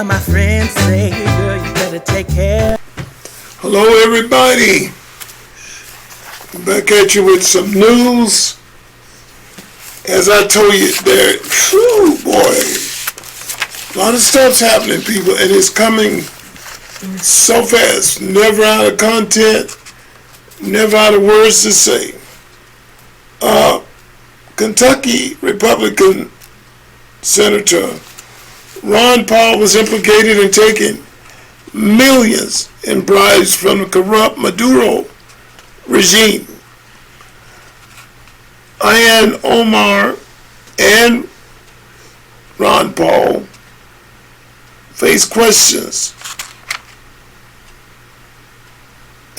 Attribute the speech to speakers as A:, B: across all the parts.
A: my friends say, girl, you better take care.
B: Hello, everybody. I'm back at you with some news. As I told you, there, boy, a lot of stuff's happening, people, and it's coming so fast. Never out of content, never out of words to say. Kentucky Republican Senator Ron Paul was implicated in taking millions in bribes from the corrupt Maduro regime. Ilhan Omar and Ron Paul face questions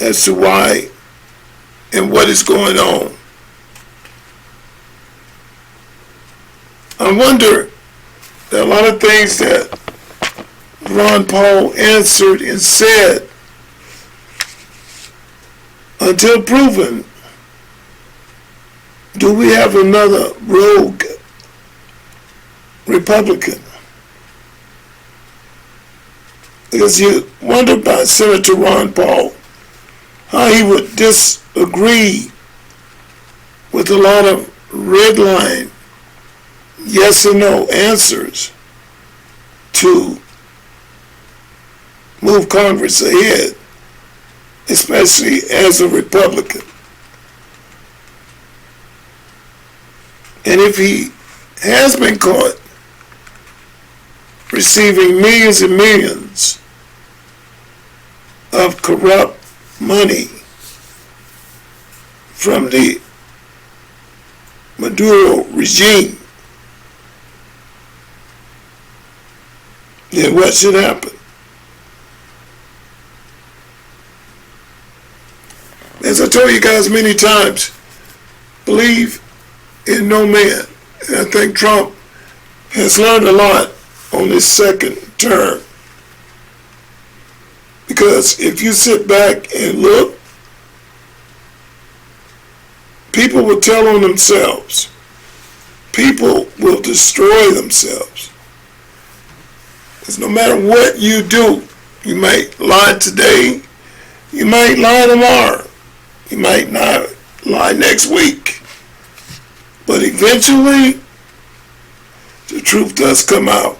B: as to why and what is going on. I wonder, there are a lot of things that Ron Paul answered and said, until proven, do we have another rogue Republican? Because you wonder about Senator Ron Paul, how he would disagree with a lot of red line yes or no answers to move Congress ahead, especially as a Republican. And if he has been caught receiving millions and millions of corrupt money from the Maduro regime, then what should happen? As I told you guys many times, believe in no man. And I think Trump has learned a lot on his second term. Because if you sit back and look, people will tell on themselves. People will destroy themselves. Because no matter what you do, you might lie today, you might lie tomorrow, you might not lie next week. But eventually, the truth does come out.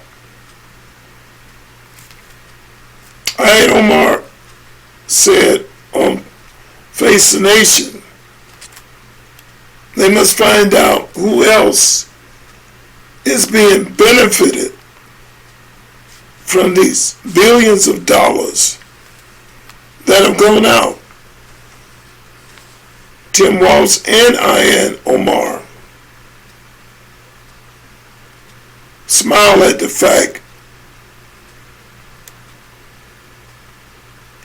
B: Ilhan Omar said on Face the Nation, they must find out who else is being benefited from these billions of dollars that have gone out. Tim Walz and Ilhan Omar smile at the fact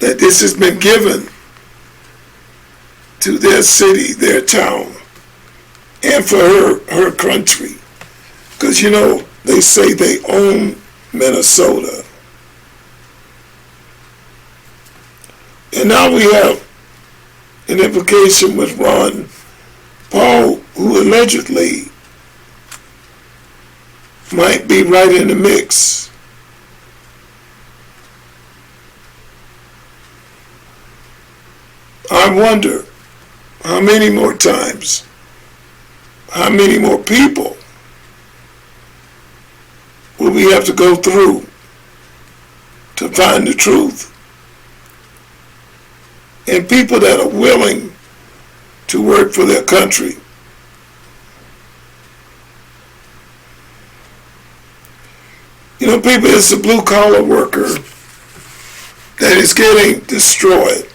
B: that this has been given to their city, their town, and for her country. Because, you know, they say they own Minnesota. And now we have an implication with Ron Paul, who allegedly might be right in the mix. I wonder how many more times, how many more people will we have to go through to find the truth? And people that are willing to work for their country. You know, people, it's a blue-collar worker that is getting destroyed.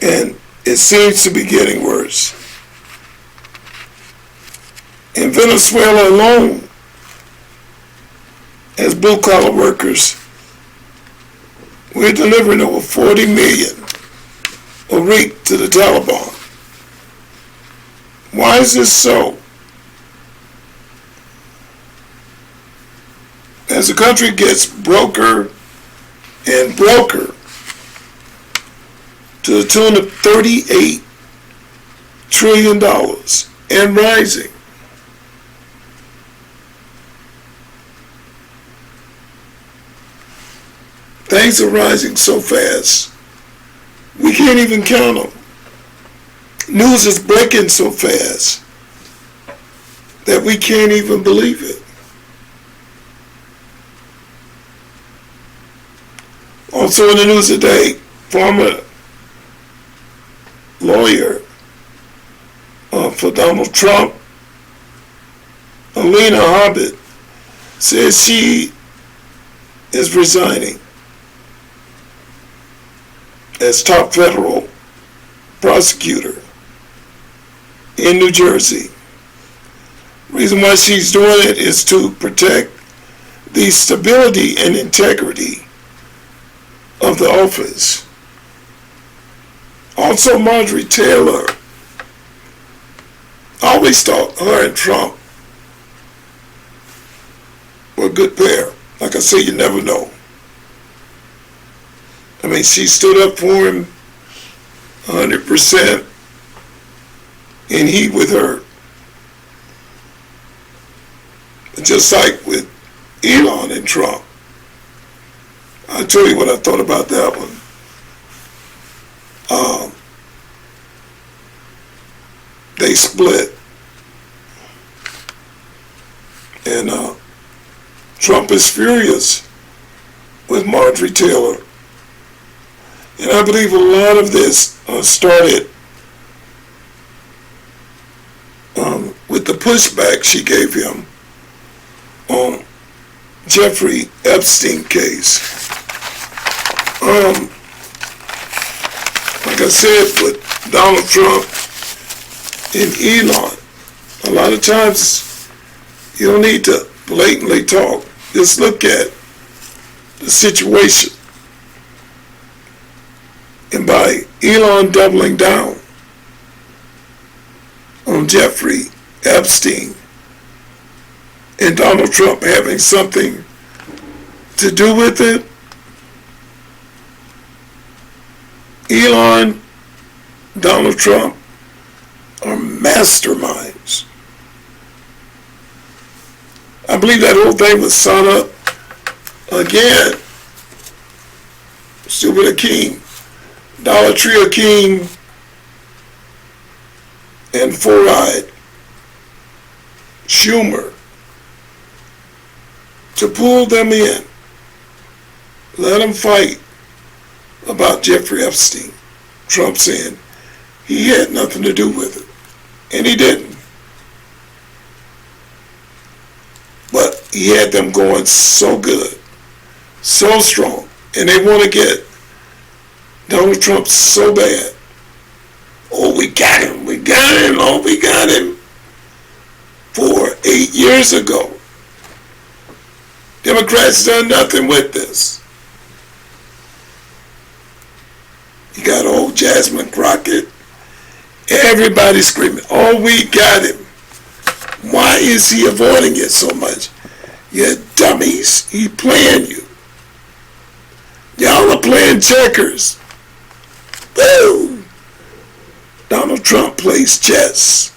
B: And it seems to be getting worse. In Venezuela alone, as blue-collar workers, we're delivering over 40 million a week to the Taliban. Why is this so? As the country gets broker and broker to the tune of $38 trillion and rising, things are rising so fast, we can't even count them. News is breaking so fast that we can't even believe it. Also in the news today, former lawyer for Donald Trump, Alina Hobbit, says she is resigning as top federal prosecutor in New Jersey. Reason why she's doing it is to protect the stability and integrity of the office. Also, Marjorie Taylor, I always thought her and Trump were a good pair. Like I say, you never know. I mean, she stood up for him 100%, and he with her. Just like with Elon and Trump. I'll tell you what I thought about that one. They split. And Trump is furious with Marjorie Taylor. And I believe a lot of this started with the pushback she gave him on Jeffrey Epstein case. Like I said, with Donald Trump and Elon, a lot of times you don't need to blatantly talk. Just look at the situation. And by Elon doubling down on Jeffrey Epstein and Donald Trump having something to do with it, Elon, Donald Trump are masterminds. I believe that whole thing was set up again. Stupid a King, Dollar Tree a King, and Four-Eyed Schumer to pull them in, let them fight about Jeffrey Epstein. Trump saying he had nothing to do with it, and he didn't. But he had them going so good, so strong, and they want to get Donald Trump so bad. Oh, we got him, oh, we got him. 8 years ago. Democrats done nothing with this. You got old Jasmine Crockett. Everybody screaming, oh, we got him. Why is he avoiding it so much? You dummies, he playing you. Y'all are playing checkers. Woo! Donald Trump plays chess.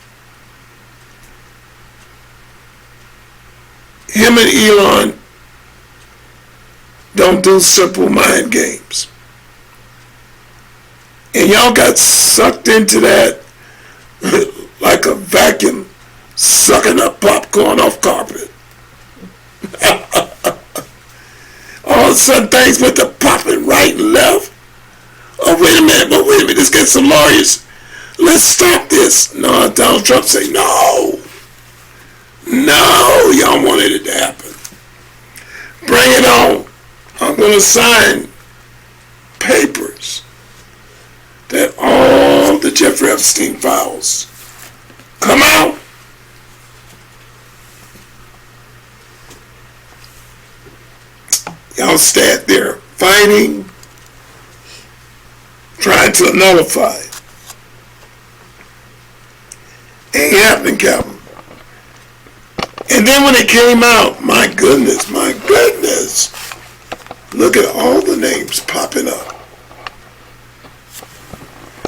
B: Him and Elon don't do simple mind games. And y'all got sucked into that like a vacuum sucking up popcorn off carpet. All of a sudden things went to popping right and left. Oh, wait a minute, let's get some lawyers. Let's stop this. No, Donald Trump say, no, y'all wanted it to happen. Bring it on. I'm going to sign papers that all the Jeffrey Epstein files come out. Y'all stand there fighting, trying to nullify it. Ain't happening, Calvin. And then when it came out, my goodness, look at all the names popping up.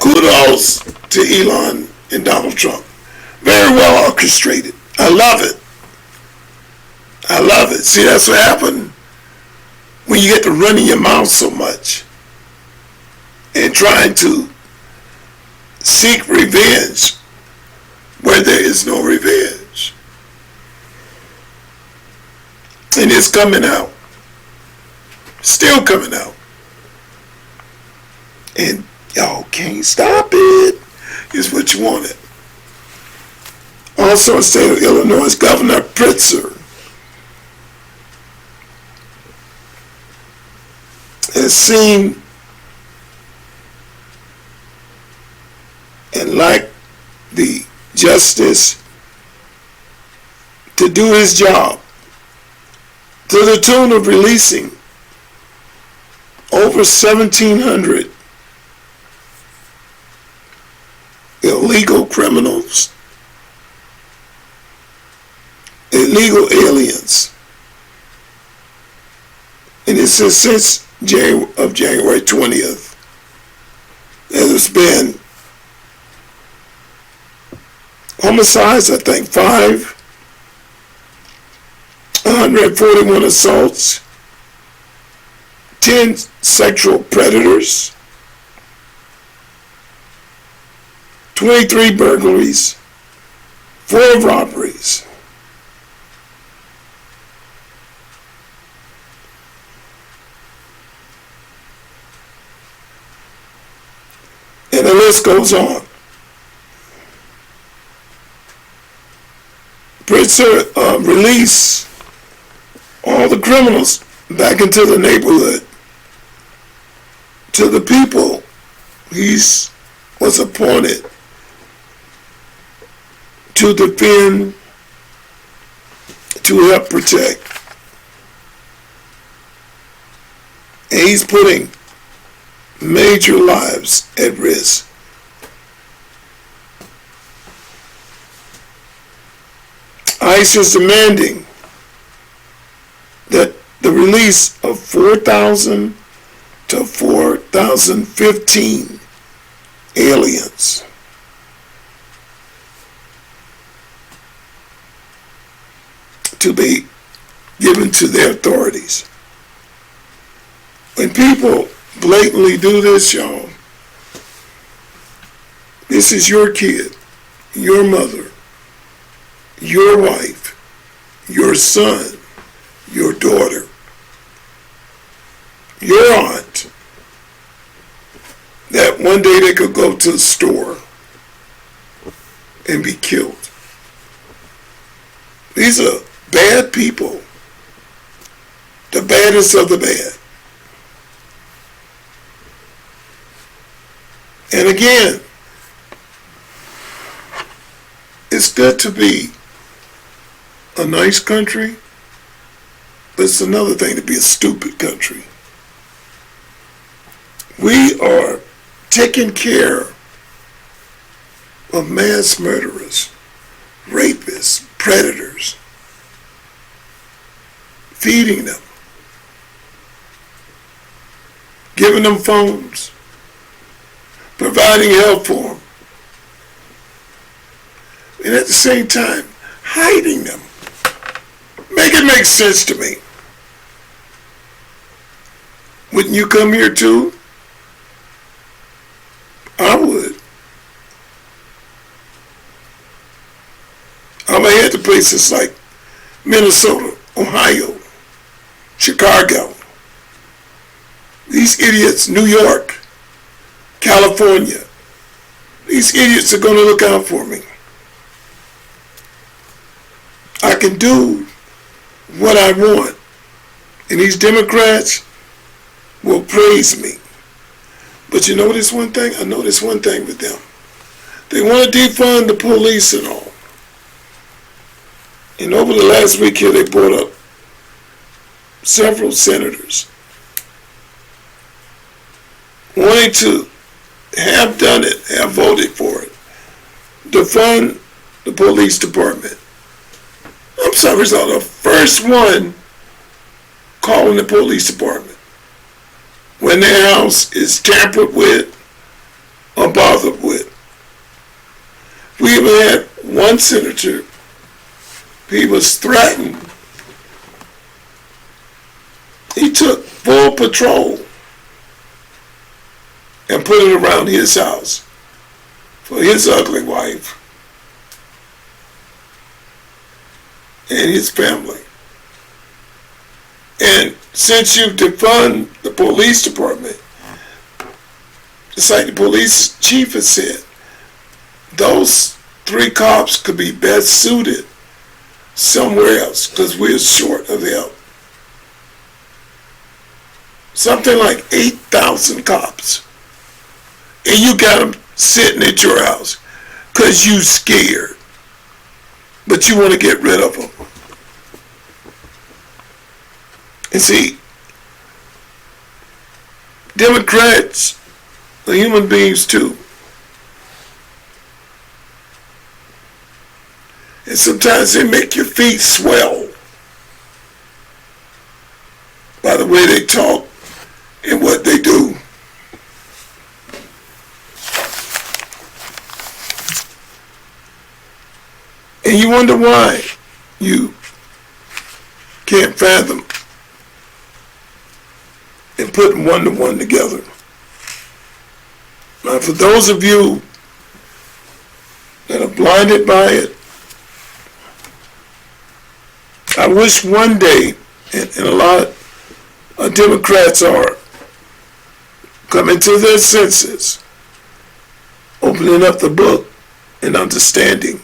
B: Kudos to Elon and Donald Trump. Very well orchestrated. I love it. See, that's what happened when you get to running your mouth so much and trying to seek revenge where there is no revenge. And it's coming out. Still coming out. And y'all can't stop it. It's what you wanted. Also, in the state of Illinois, Governor Pritzker has seen and lacked the justice to do his job to the tune of releasing over 1,700 illegal criminals, illegal aliens. And it says since January 20th, there's been homicides, I think 141 assaults, 10 sexual predators, 23 burglaries, 4 robberies. And the list goes on. Pritzker released all the criminals back into the neighborhood to the people he was appointed to defend, to help protect. And he's putting major lives at risk. ICE is demanding that the release of 4,000 to 4,015 aliens to be given to their authorities. When people blatantly do this, y'all, this is your kid, your mother, your wife, your son, your daughter, your aunt, that one day they could go to the store and be killed. These are bad people, the baddest of the bad. And again, it's good to be a nice country, but it's another thing to be a stupid country. We are taking care of mass murderers, rapists, predators, feeding them, giving them phones, providing help for them, and at the same time, hiding them. Make it make sense to me. Wouldn't you come here too? I would. I'm ahead to places like Minnesota, Ohio, Chicago. These idiots, New York, California. These idiots are going to look out for me. I can do what I want, and these Democrats will praise me. But you know this one thing? I know this one thing with them. They want to defund the police and all. And over the last week here, they brought up several senators wanting to have done it, have voted for it, defund the police department. I'm sorry, so the first one calling the police department when their house is tampered with or bothered with. We even had one senator, he was threatened, He took full patrol and put it around his house for his ugly wife and his family. And since you defund the police department, it's like the police chief has said, those 3 cops could be best suited somewhere else because we're short of help. Something like 8,000 cops. And you got them sitting at your house because you scared. But you want to get rid of them. And see, Democrats are human beings too. And sometimes they make your feet swell by the way they talk and what they do. And you wonder why you can't fathom and putting 1 to 1 together. Now, for those of you that are blinded by it, I wish one day, and a lot of Democrats are coming to their senses, opening up the book and understanding,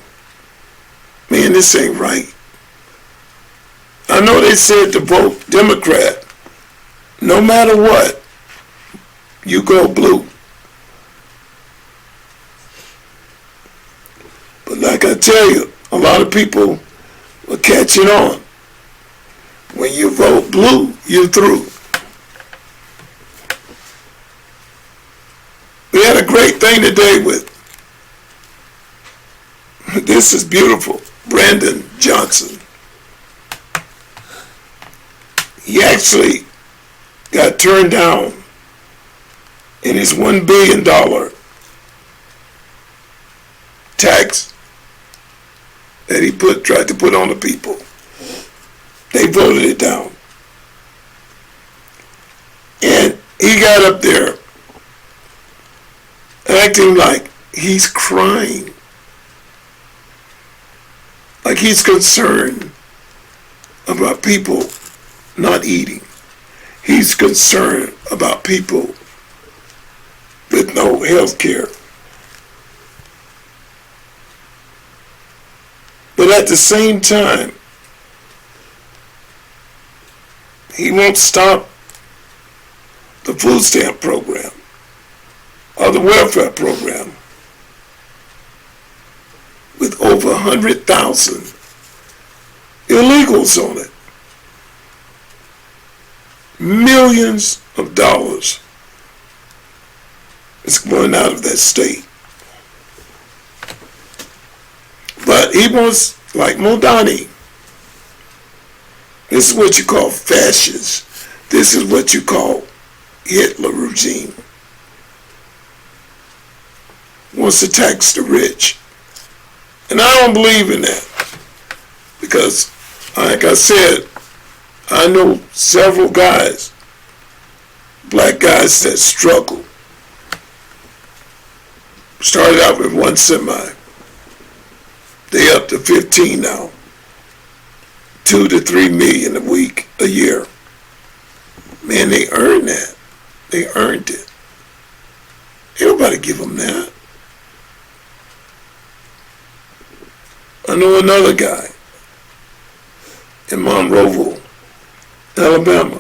B: man, this ain't right. I know they said to vote Democrat, no matter what, you go blue. But like I tell you, a lot of people are catching on. When you vote blue, you're through. We had a great thing today with, this is beautiful, Brandon Johnson. He actually got turned down in his $1 billion tax that he tried to put on the people. They voted it down. And he got up there acting like he's crying. Like he's concerned about people not eating. He's concerned about people with no health care. But at the same time, he won't stop the food stamp program or the welfare program with over 100,000 illegals on it. Millions of dollars is going out of that state. But he wants, like Modani, this is what you call fascist. This is what you call Hitler regime. Wants to tax the rich. And I don't believe in that. Because, like I said, I know several guys, black guys that struggle. Started out with 1 semi. They up to 15 now. 2 to 3 million a year. Man, they earned that. They earned it. Ain't nobody give them that. I know another guy in Monroeville, Alabama,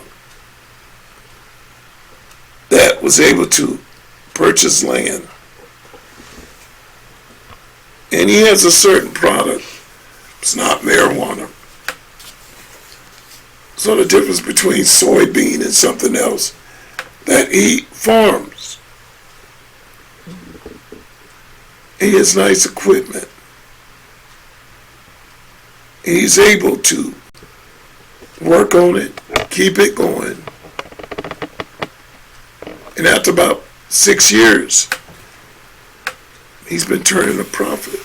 B: that was able to purchase land. And he has a certain product. It's not marijuana. So the difference between soybean and something else that he farms. He has nice equipment. He's able to work on it, keep it going. And after about 6 years, he's been turning a profit.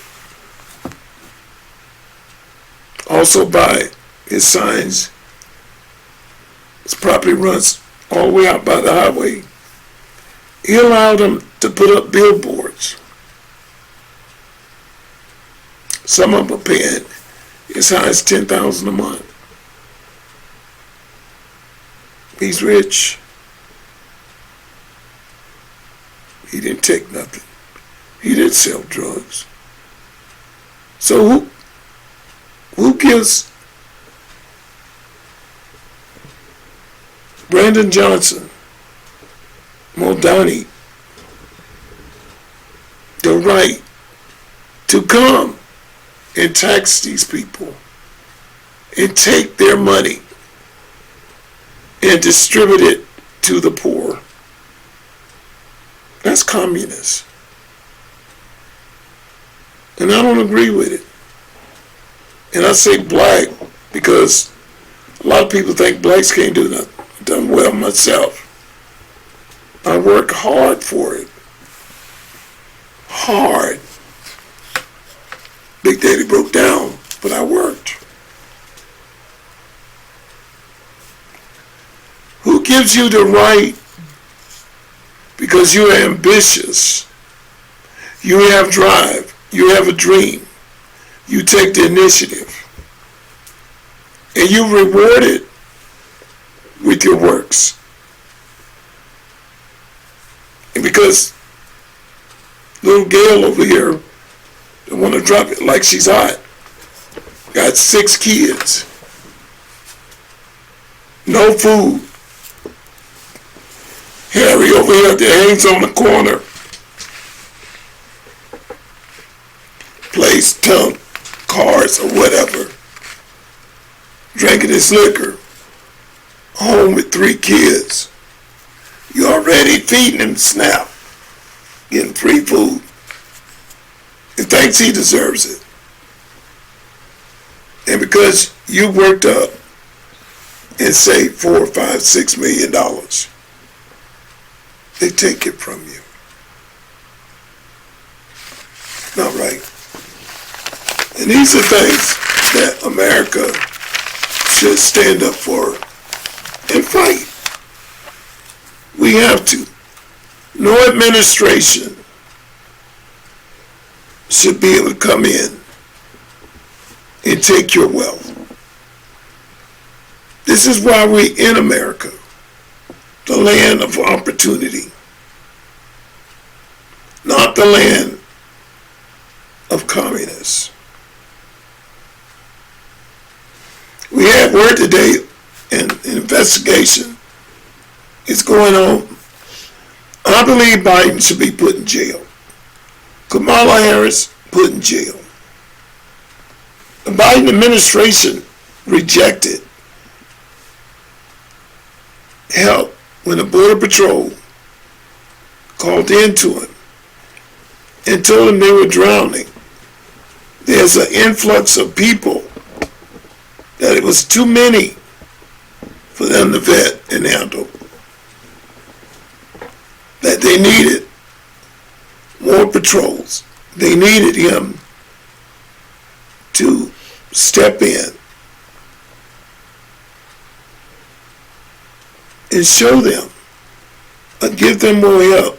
B: Also by his signs His property runs all the way out by the highway. He allowed them to put up billboards. Some of them are paying as high as $10,000 a month. He's rich. He didn't take nothing. He didn't sell drugs. So who gives Brandon Johnson, Muldowney, the right to come and tax these people and take their money and distribute it to the poor? That's communist. And I don't agree with it. And I say black because a lot of people think blacks can't do nothing. I've done well myself. I work hard for it. Hard. Big Daddy broke down, but I worked. Who gives you the right because you're ambitious, you have drive, you have a dream, you take the initiative, and you reward it with your works? And because little Gail over here, they want to drop it like she's hot, got 6 kids, no food. Harry over here that hangs on the corner plays tunk, cards, or whatever, drinking his liquor, home with 3 kids. You already feeding him snap, getting free food. He thinks he deserves it. And because you worked up and saved $4, $5, $6 million, they take it from you. Not right. And these are things that America should stand up for and fight. We have to. No administration should be able to come in and take your wealth. This is why we're in America, the land of opportunity, not the land of communists. We had word today, and an investigation is going on. I believe Biden should be put in jail. Kamala Harris put in jail. The Biden administration rejected help when the Border Patrol called into him and told him they were drowning. There's an influx of people that it was too many for them to vet and handle, that they needed more patrols. They needed him to step in and show them, give them more help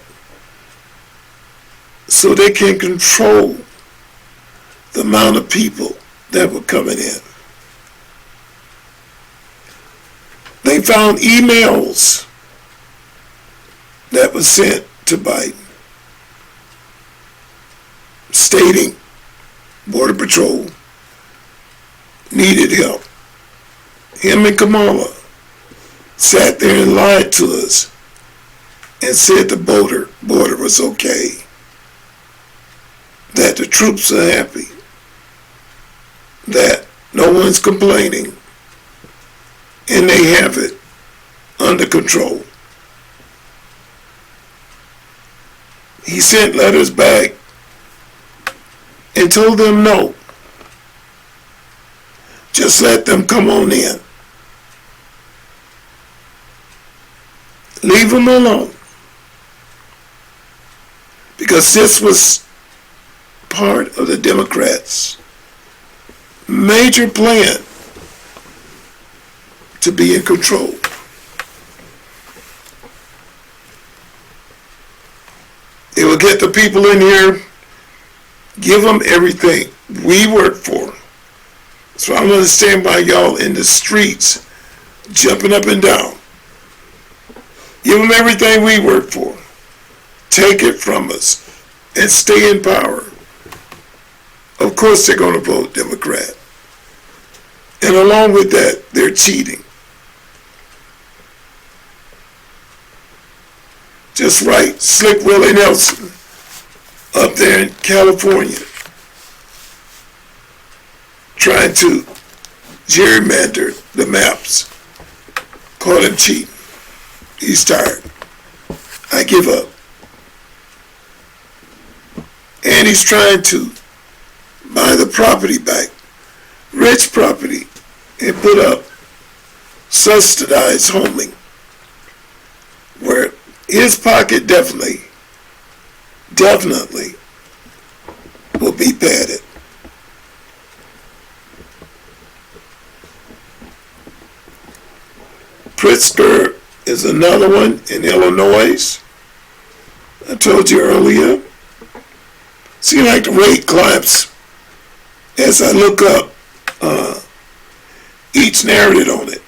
B: so they can control the amount of people that were coming in. They found emails that were sent to Biden stating Border Patrol needed help. Him and Kamala sat there and lied to us and said the border was okay, that the troops are happy, that no one's complaining, and they have it under control. He sent letters back and told them no. Just let them come on in. Leave them alone. Because this was part of the Democrats' major plan to be in control. people in here, give them everything we work for. So I don't understand why y'all in the streets jumping up and down. Give them everything we work for. Take it from us and stay in power. Of course they're going to vote Democrat. And along with that, they're cheating. Just right, Slick Willie Nelson up there in California trying to gerrymander the maps. Call him cheating. He's tired. I give up. And he's trying to buy the property back, rich property, and put up subsidized homing, where his pocket definitely will be padded. Pritzker is another one in Illinois. I told you earlier. Seems like the rate climbs as I look up each narrative on it.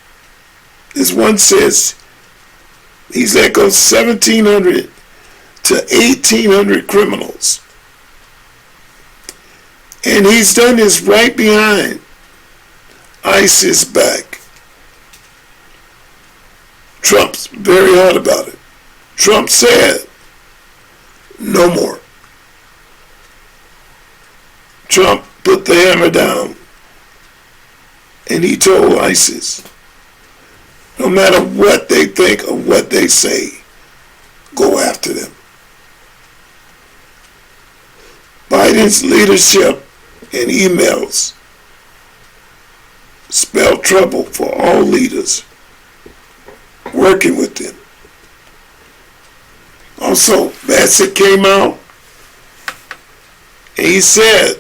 B: This one says he's let go 1,700 to 1,800 criminals. And he's done this right behind ISIS back. Trump's very hard about it. Trump said, no more. Trump put the hammer down and he told ISIS, no matter what they think or what they say, go after them. Biden's leadership and emails spell trouble for all leaders working with them. Also, Bassett came out and he said,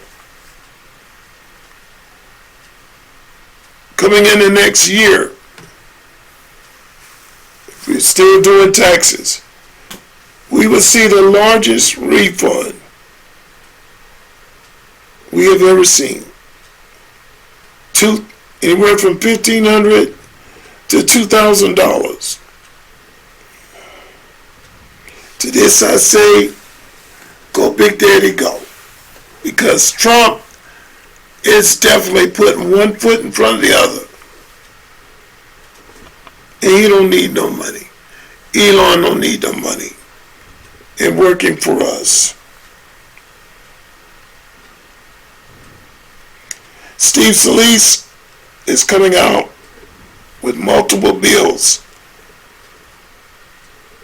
B: coming in the next year, if we're still doing taxes, we will see the largest refund we have ever seen. Anywhere from $1,500 to $2,000. To this I say, go Big Daddy, go. Because Trump is definitely putting one foot in front of the other. And he don't need no money. Elon don't need no money. And working for us. Steve Scalise is coming out with multiple bills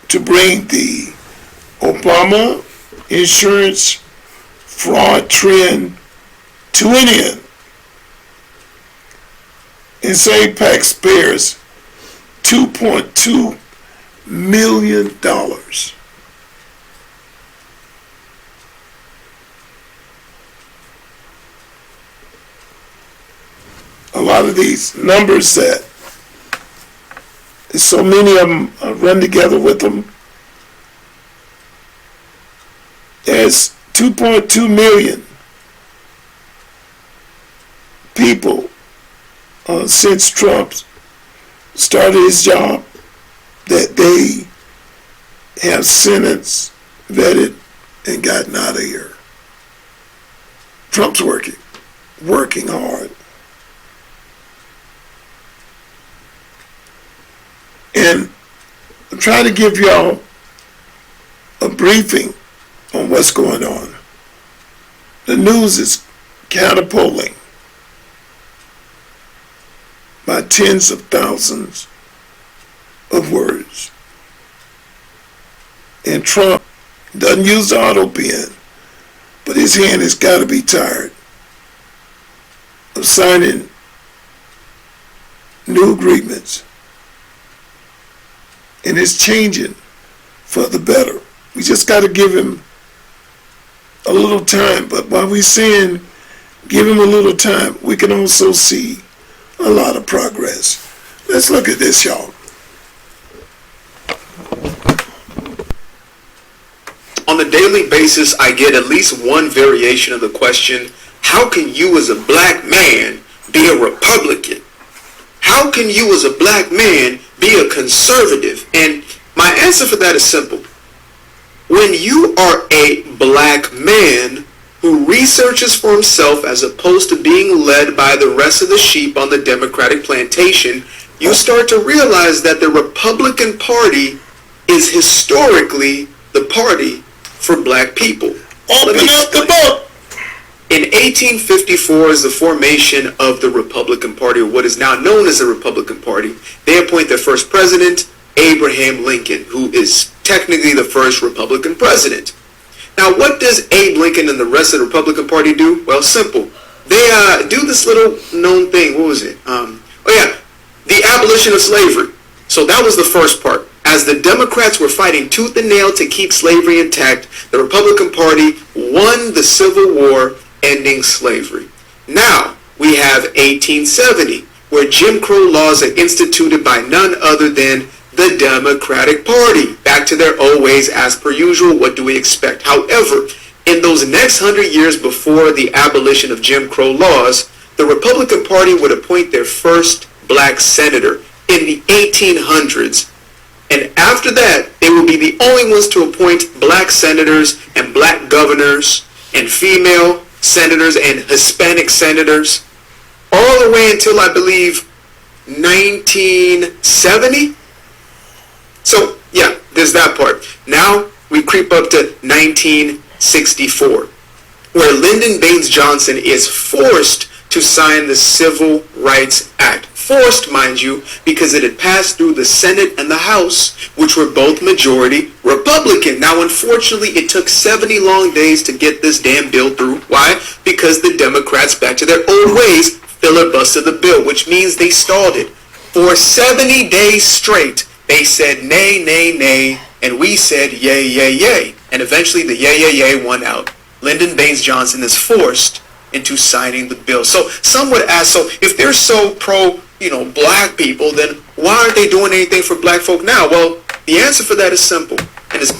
B: to bring the Obama insurance fraud trend to an end and save taxpayers $2.2 million. A lot of these numbers that so many of them run together with them. There's 2.2 million people since Trump started his job that they have sentenced, vetted, and gotten out of here. Trump's working hard. And I'm trying to give y'all a briefing on what's going on. The news is catapulting by tens of thousands of words. And Trump doesn't use the auto pen, but his hand has got to be tired of signing new agreements. And it's changing for the better. We just got to give him a little time. But while we're saying give him a little time, we can also see a lot of progress. Let's look at this, y'all.
C: On a daily basis, I get at least one variation of the question, how can you as a black man be a Republican? How can you as a black man be a conservative? And my answer for that is simple. When you are a black man who researches for himself as opposed to being led by the rest of the sheep on the Democratic plantation, you start to realize that the Republican Party is historically the party for black people.
B: Open up the book.
C: In 1854 is the formation of the Republican Party, or what is now known as the Republican Party. They appoint their first president, Abraham Lincoln, who is technically the first Republican president. Now, what does Abe Lincoln and the rest of the Republican Party do? Well, simple. They do this little known thing. What was it? The abolition of slavery. So that was the first part. As the Democrats were fighting tooth and nail to keep slavery intact, the Republican Party won the Civil War, ending slavery. Now, we have 1870, where Jim Crow laws are instituted by none other than the Democratic Party. Back to their old ways as per usual. What do we expect? However, in those next 100 years before the abolition of Jim Crow laws, the Republican Party would appoint their first black senator in the 1800s. And after that, they will be the only ones to appoint black senators and black governors and female senators and Hispanic senators all the way until, I believe, 1970. So, yeah, there's that part. Now, we creep up to 1964, where Lyndon Baines Johnson is forced to sign the Civil Rights Act. Forced, mind you, because it had passed through the Senate and the House, which were both majority Republican. Now, unfortunately, it took 70 long days to get this damn bill through. Why? Because the Democrats, back to their old ways, filibustered the bill, which means they stalled it. For 70 days straight, they said nay, nay, nay, and we said yay, yay, yay. And eventually the yay, yay, yay won out. Lyndon Baines Johnson is forced into signing the bill. So some would ask, so if they're so pro, black people, then why aren't they doing anything for black folk now? Well, the answer for that is simple, and it's